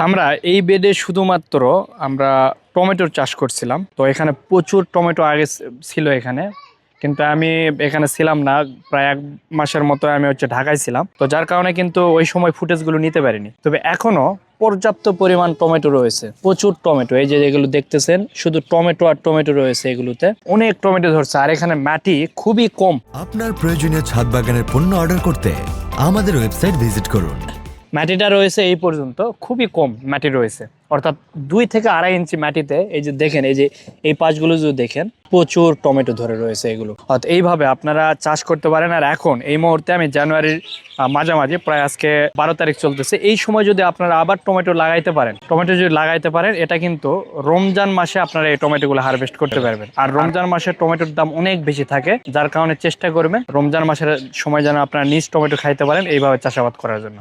আমরা এই বেডে শুধুমাত্র আমরা টমেটোর চাষ করছিলাম। তো এখানে প্রচুর টমেটো আগে ছিল এখানে, কিন্তু আমি এখানে ছিলাম না। প্রায় 1 মাসের মতো আমি ঢাকায় ছিলাম, তো যার কারণে কিন্তু ওই সময় ফুটেজগুলো নিতে পারিনি। তবে এখনো পর্যাপ্ত পরিমাণ টমেটো রয়েছে, প্রচুর টমেটো। এই যে এগুলো দেখতেছেন, শুধু টমেটো আর টমেটো রয়েছে, এগুলোতে অনেক টমেটো ধরছে। আর এখানে মাটি খুবই কম। আপনার প্রয়োজনীয় ছাদ বাগানের পণ্য অর্ডার করতে আমাদের ওয়েবসাইট ভিজিট করুন। মাটিটা রয়েছে এই পর্যন্ত খুবই কম মাটি রয়েছে, অর্থাৎ 2 থেকে 2.5 ইঞ্চি মাটিতে। এই যে দেখেন, এই যে এই পাশগুলো যদি দেখেন, প্রচুর টমেটো ধরে রয়েছে এগুলো। অর্থাৎ এইভাবে আপনারা চাষ করতে পারেন। আর এখন এই মুহূর্তে আমি জানুয়ারির মাঝামাঝি, প্রায় আজকে 12 তারিখ চলতেছে, এই সময় যদি আপনারা আবার টমেটো লাগাইতে পারেন, এটা কিন্তু রমজান মাসে আপনারা এই টমেটোগুলো হারভেস্ট করতে পারবেন। আর রমজান মাসে টমেটোর দাম অনেক বেশি থাকে, যার কারণে চেষ্টা করবেন রমজান মাসের সময় যেন আপনারা নিজ টমেটো খাইতে পারেন, এইভাবে চাষাবাদ করার জন্য।